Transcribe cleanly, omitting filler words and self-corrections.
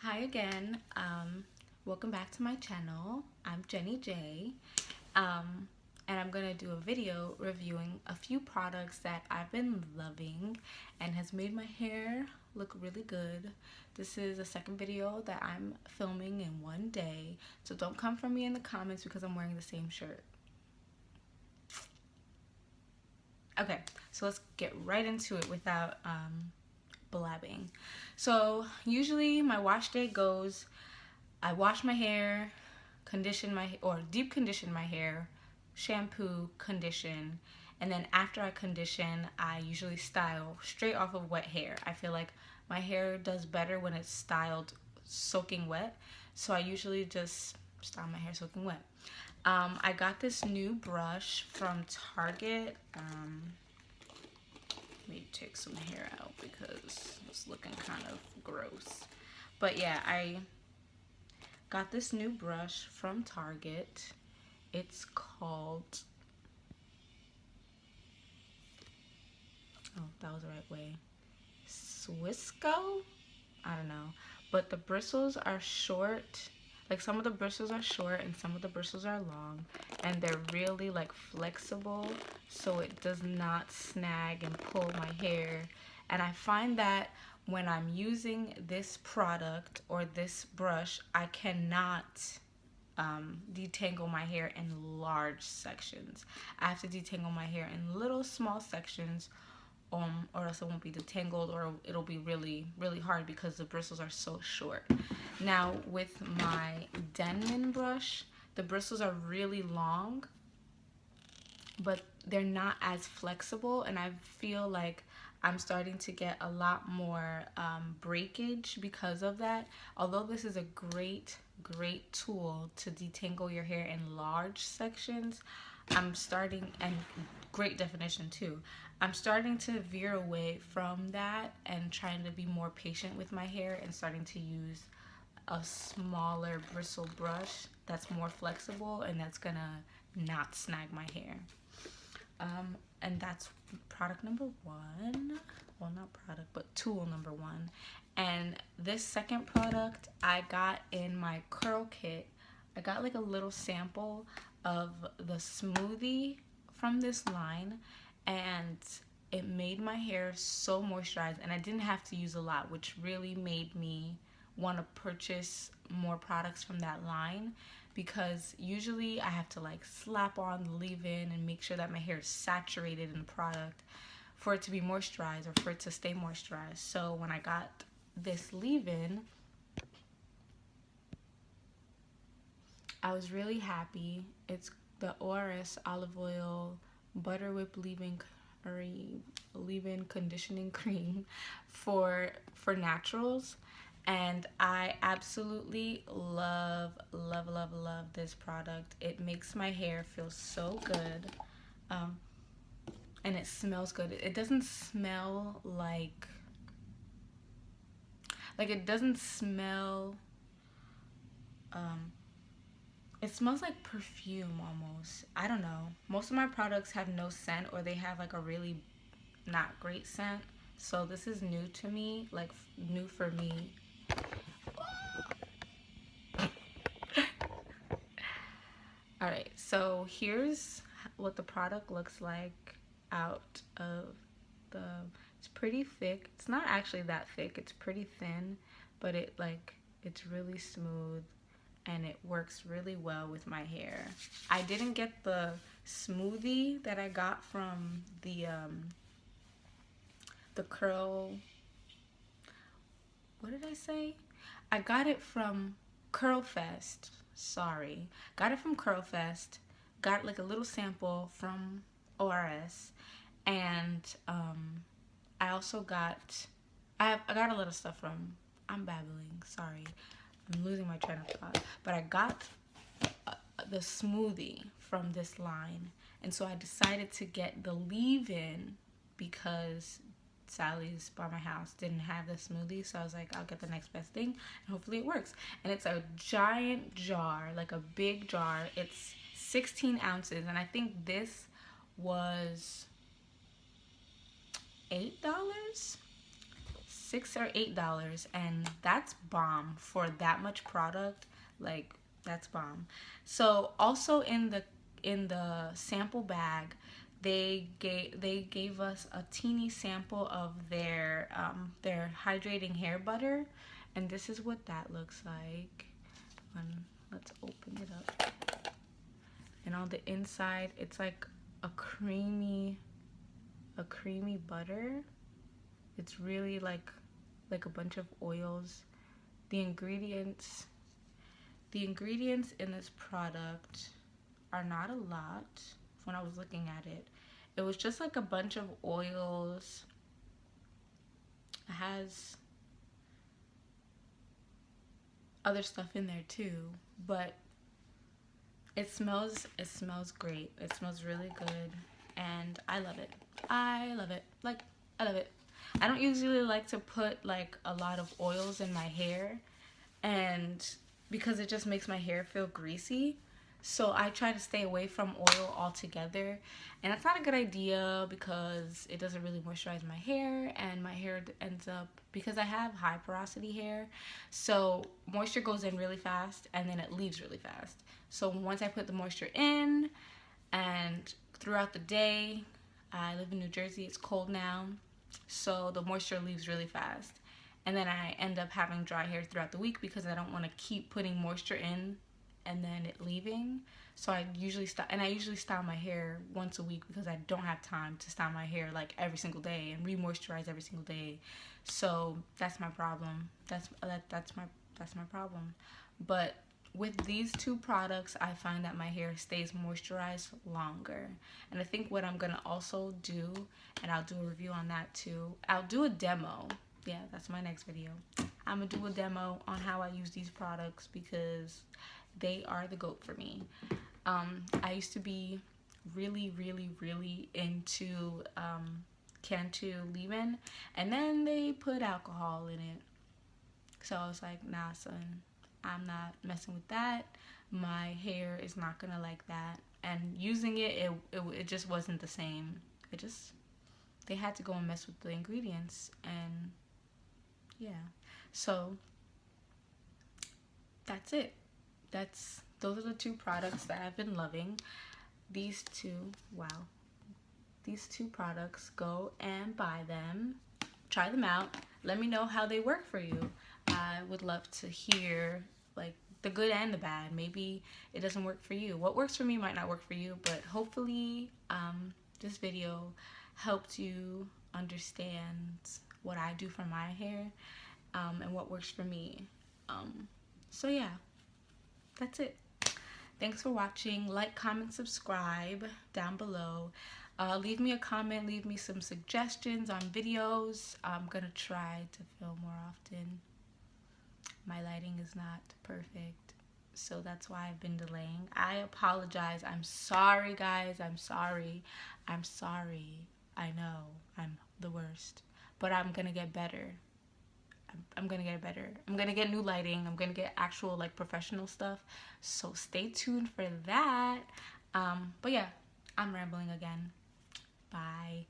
Hi again. Welcome back to my channel. I'm Jenny J. And I'm gonna do a video reviewing a few products that I've been loving and has made my hair look really good. This is a second video that I'm filming in one day, so don't come for me in the comments because I'm wearing the same shirt. Okay, so let's get right into it without blabbing. So usually my wash day goes, I wash my hair, deep condition my hair, shampoo, condition, and then after I condition, I usually style straight off of wet hair. I feel like my hair does better when it's styled soaking wet, so I usually just style my hair soaking wet. I got this new brush from Target. Let me take some hair out because it's looking kind of gross. But yeah, I got this new brush from Target. It's called, oh, that was the right way, Swisco? I don't know. But the bristles are short. Like some of the bristles are short and some of the bristles are long. And they're really like flexible, so it does not snag and pull my hair. And I find that when I'm using this product or this brush, I cannot detangle my hair in large sections. I have to detangle my hair in little small sections, or else it won't be detangled, or it'll be really, really hard because the bristles are so short. Now with my Denman brush, the bristles are really long, but they're not as flexible, and I feel like I'm starting to get a lot more breakage because of that. Although this is a great tool to detangle your hair in large sections, I'm starting, and great definition too, I'm starting to veer away from that and trying to be more patient with my hair and starting to use a smaller bristle brush that's more flexible and that's gonna not snag my hair. And that's product number one. Well, not product, but tool number one. And this second product I got in my curl kit. I got like a little sample of the smoothie from this line, and it made my hair so moisturized, and I didn't have to use a lot, which really made me want to purchase more products from that line, because usually I have to like slap on the leave-in and make sure that my hair is saturated in the product for it to be moisturized or for it to stay moisturized. So when I got this leave-in, I was really happy. It's the ORS olive oil butter whip leave-in conditioning cream for naturals, and I absolutely love this product. It makes my hair feel so good, and it smells good. It doesn't smell like it doesn't smell it smells like perfume almost. I don't know. Most of my products have no scent, or they have like a really not great scent. So this is new to me, like new for me. Alright, so here's what the product looks like out of the, it's pretty thick. It's not actually that thick, it's pretty thin, but it's really smooth and it works really well with my hair. I didn't get the smoothie that I got from the curl, what did I say? I got it from Curl Fest. Sorry. Got it from Curl Fest. Got like a little sample from ORS. And I also got, I got a little stuff from, I'm babbling, sorry. I'm losing my train of thought. But I got the smoothie from this line. And so I decided to get the leave-in because Sally's by my house didn't have the smoothie, so I was like, I'll get the next best thing and hopefully it works. And it's a giant jar, like a big jar. It's 16 ounces, and I think this was $8. $6 or $8, and that's bomb for that much product. Like, that's bomb. So also in the sample bag, they gave us a teeny sample of their hydrating hair butter, and this is what that looks like. Let's open it up. And on the inside, it's like a creamy butter. It's really like a bunch of oils. The ingredients in this product are not a lot. When I was looking at it, it was just like a bunch of oils. It has other stuff in there too, but it smells great. It smells really good, and I love it. I love it. Like, I love it. I don't usually like to put like a lot of oils in my hair, and because it just makes my hair feel greasy. So I try to stay away from oil altogether, and that's not a good idea because it doesn't really moisturize my hair, and my hair ends up, because I have high porosity hair, so moisture goes in really fast and then it leaves really fast. So once I put the moisture in, and throughout the day, I live in New Jersey, it's cold now, so the moisture leaves really fast, and then I end up having dry hair throughout the week because I don't want to keep putting moisture in and then it leaving. So I usually style my hair once a week because I don't have time to style my hair like every single day and re-moisturize every single day. So that's my problem. That's my problem. But with these two products, I find that my hair stays moisturized longer. And I think what I'm gonna also do, and I'll do a review on that too, I'll do a demo. Yeah, that's my next video. I'm gonna do a demo on how I use these products because they are the GOAT for me. I used to be really into Cantu leave-in, and then they put alcohol in it. So I was like, nah, son, I'm not messing with that. My hair is not gonna like that. And using it just wasn't the same. They had to go and mess with the ingredients, and yeah. So that's it. Those are the two products that I've been loving. These two products, go and buy them. Try them out. Let me know how they work for you. I would love to hear like the good and the bad. Maybe it doesn't work for you. What works for me might not work for you, but hopefully this video helped you understand what I do for my hair and what works for me. So yeah, that's it. Thanks for watching. Like, comment, subscribe down below. Leave me a comment. Leave me some suggestions on videos. I'm gonna try to film more often. My lighting is not perfect, so that's why I've been delaying. I apologize. I'm sorry, guys. I'm sorry. I know I'm the worst, but I'm gonna get better. I'm gonna get better. I'm gonna get new lighting. I'm gonna get actual like professional stuff. So stay tuned for that. But yeah, I'm rambling again. Bye.